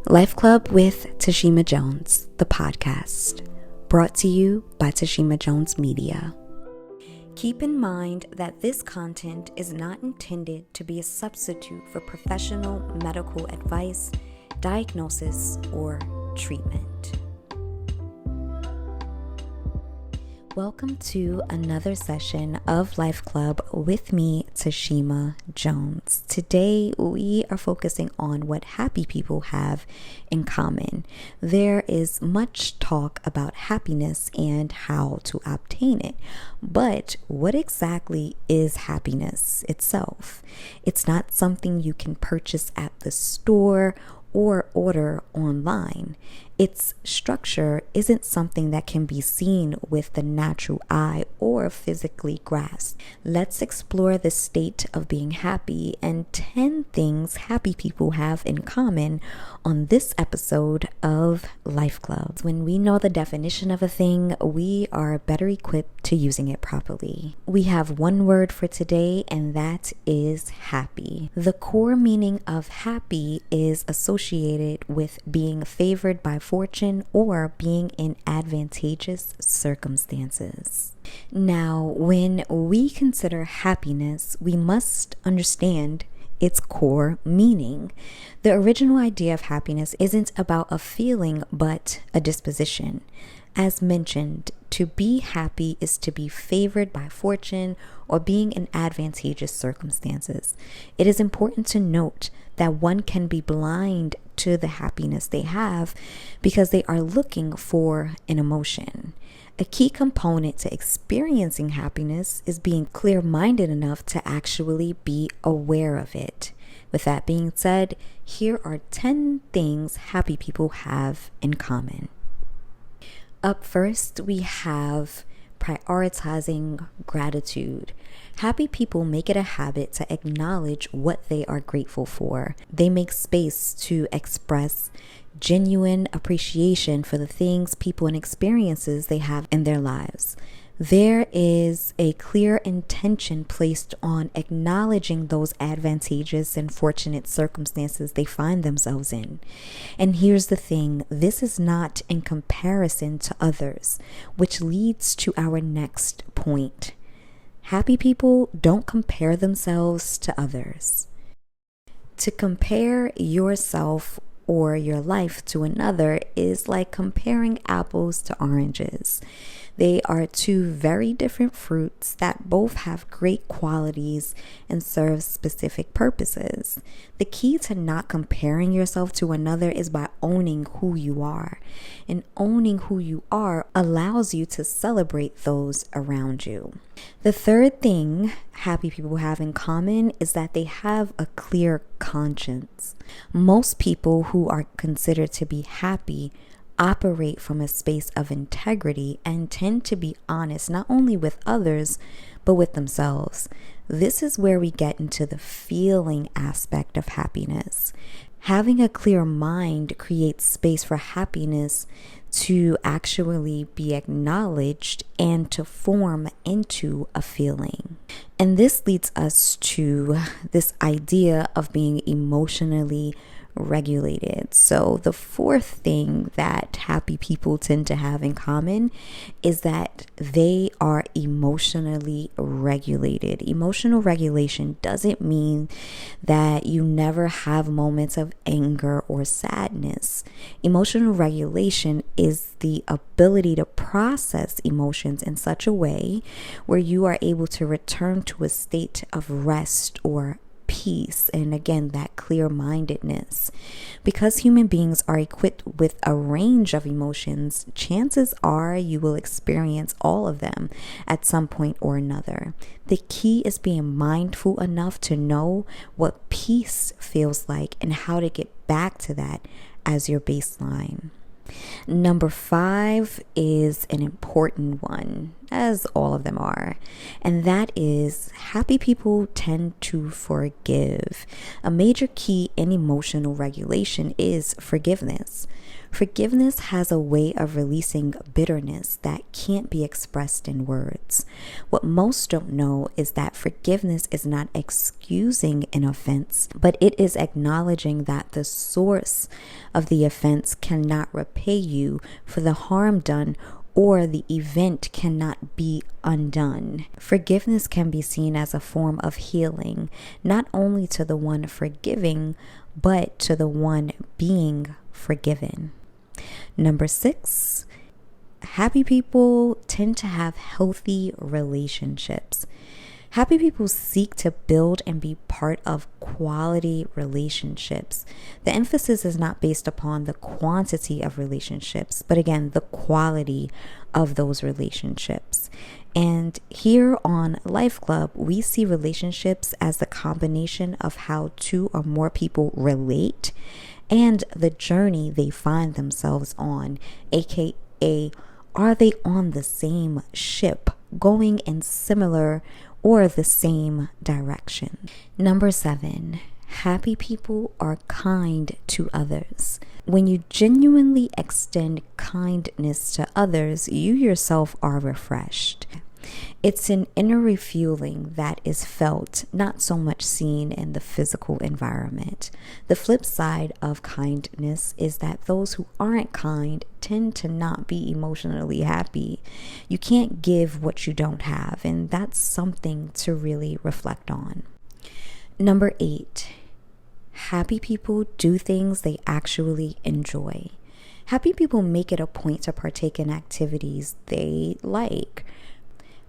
Life Club with Tashima Jones, the podcast, brought to you by Tashima Jones Media. Keep in mind that this content is not intended to be a substitute for professional medical advice, diagnosis, or treatment. Welcome to another session of Life Club with me, Tashima Jones. Today, we are focusing on what happy people have in common. There is much talk about happiness and how to obtain it. But what exactly is happiness itself? It's not something you can purchase at the store or order online. Its structure isn't something that can be seen with the natural eye or physically grasped. Let's explore the state of being happy and 10 things happy people have in common on this episode of Life Club. When we know the definition of a thing, we are better equipped to using it properly. We have one word for today, and that is happy. The core meaning of happy is associated with being favored by fortune or being in advantageous circumstances. Now, when we consider happiness, we must understand its core meaning. The original idea of happiness isn't about a feeling, but a disposition. As mentioned, to be happy is to be favored by fortune or being in advantageous circumstances. It is important to note that one can be blind to the happiness they have because they are looking for an emotion. A key component to experiencing happiness is being clear-minded enough to actually be aware of it. With that being said, here are 10 things happy people have in common. Up first, we have prioritizing gratitude. Happy people make it a habit to acknowledge what they are grateful for. They make space to express genuine appreciation for the things, people, and experiences they have in their lives. There is a clear intention placed on acknowledging those advantageous and fortunate circumstances they find themselves in. And here's the thing, this is not in comparison to others, which leads to our next point. Happy people don't compare themselves to others. To compare yourself or your life to another is like comparing apples to oranges. They are two very different fruits that both have great qualities and serve specific purposes. The key to not comparing yourself to another is by owning who you are. And owning who you are allows you to celebrate those around you. The third thing happy people have in common is that they have a clear conscience. Most people who are considered to be happy operate from a space of integrity and tend to be honest not only with others but with themselves. This is where we get into the feeling aspect of happiness. Having a clear mind creates space for happiness to actually be acknowledged and to form into a feeling. And this leads us to this idea of being emotionally regulated. So the fourth thing that happy people tend to have in common is that they are emotionally regulated. Emotional regulation doesn't mean that you never have moments of anger or sadness. Emotional regulation is the ability to process emotions in such a way where you are able to return to a state of rest or peace, and again, that clear-mindedness. Because human beings are equipped with a range of emotions, chances are you will experience all of them at some point or another. The key is being mindful enough to know what peace feels like and how to get back to that as your baseline. Number 5 is an important one. as all of them are. And that is, happy people tend to forgive. A major key in emotional regulation is forgiveness. Forgiveness has a way of releasing bitterness that can't be expressed in words. What most don't know is that forgiveness is not excusing an offense, but it is acknowledging that the source of the offense cannot repay you for the harm done, or the event cannot be undone. Forgiveness can be seen as a form of healing, not only to the one forgiving, but to the one being forgiven. Number 6, happy people tend to have healthy relationships. Happy people seek to build and be part of quality relationships. The emphasis is not based upon the quantity of relationships, but again, the quality of those relationships. And here on Life Club, we see relationships as the combination of how 2 or more people relate and the journey they find themselves on, aka, are they on the same ship, going in similar or the same direction? Number 7, happy people are kind to others. When you genuinely extend kindness to others, you yourself are refreshed. It's an inner refueling that is felt, not so much seen in the physical environment. The flip side of kindness is that those who aren't kind tend to not be emotionally happy. You can't give what you don't have, and that's something to really reflect on. Number 8, happy people do things they actually enjoy. Happy people make it a point to partake in activities they like.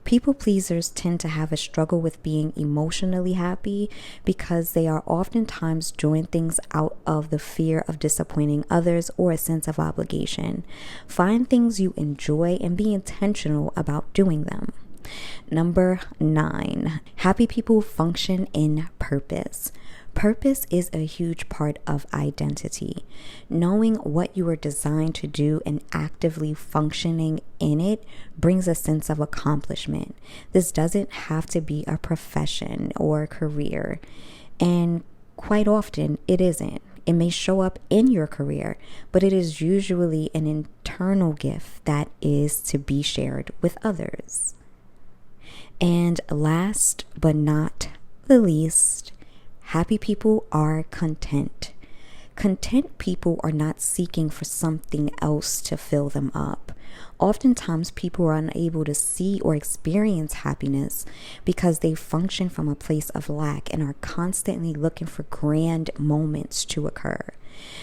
People pleasers tend to have a struggle with being emotionally happy because they are oftentimes doing things out of the fear of disappointing others or a sense of obligation. Find things you enjoy and be intentional about doing them. Number 9, happy people function in purpose. Purpose is a huge part of identity. Knowing what you are designed to do and actively functioning in it brings a sense of accomplishment. This doesn't have to be a profession or a career, and quite often it isn't. It may show up in your career, but it is usually an internal gift that is to be shared with others. And last but not the least, happy people are content. Content people are not seeking for something else to fill them up. Oftentimes, people are unable to see or experience happiness because they function from a place of lack and are constantly looking for grand moments to occur.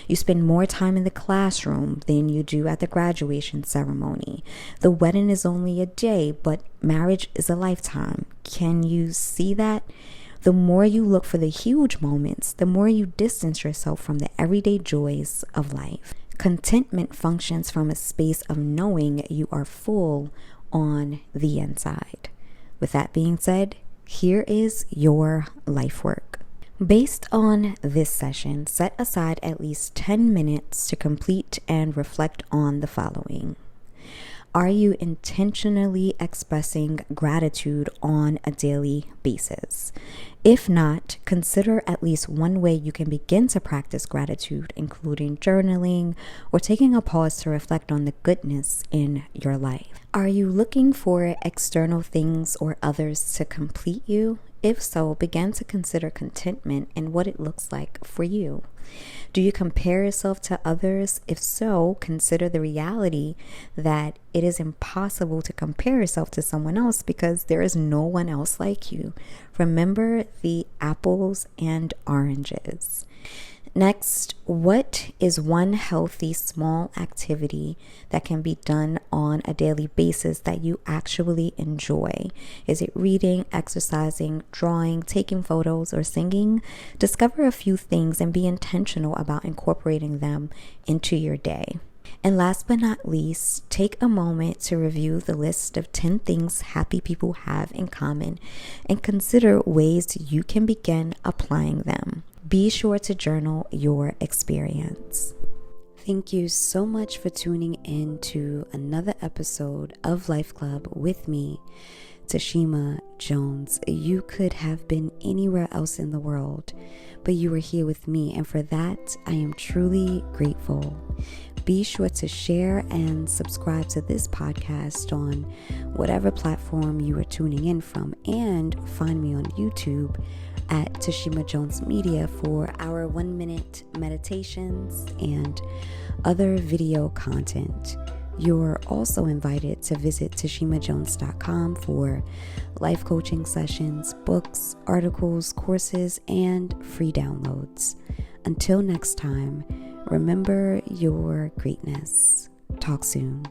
You spend more time in the classroom than you do at the graduation ceremony. The wedding is only a day, but marriage is a lifetime. Can you see that? The more you look for the huge moments, the more you distance yourself from the everyday joys of life. Contentment functions from a space of knowing you are full on the inside. With that being said, here is your life work. Based on this session, set aside at least 10 minutes to complete and reflect on the following. Are you intentionally expressing gratitude on a daily basis? If not, consider at least one way you can begin to practice gratitude, including journaling or taking a pause to reflect on the goodness in your life. Are you looking for external things or others to complete you? If so, begin to consider contentment and what it looks like for you. Do you compare yourself to others? If so, consider the reality that it is impossible to compare yourself to someone else because there is no one else like you. Remember the apples and oranges. Next, what is one healthy small activity that can be done on a daily basis that you actually enjoy? Is it reading, exercising, drawing, taking photos, or singing? Discover a few things and be intentional about incorporating them into your day. And last but not least, take a moment to review the list of 10 things happy people have in common and consider ways you can begin applying them. Be sure to journal your experience. Thank you so much for tuning in to another episode of Life Club with me, Tashima Jones. You could have been anywhere else in the world, but you were here with me, and for that, I am truly grateful. Be sure to share and subscribe to this podcast on whatever platform you are tuning in from, and find me on YouTube at Tashima Jones Media for our 1-minute meditations and other video content. You're also invited to visit tashimajones.com for life coaching sessions, books, articles, courses, and free downloads. Until next time, remember your greatness. Talk soon.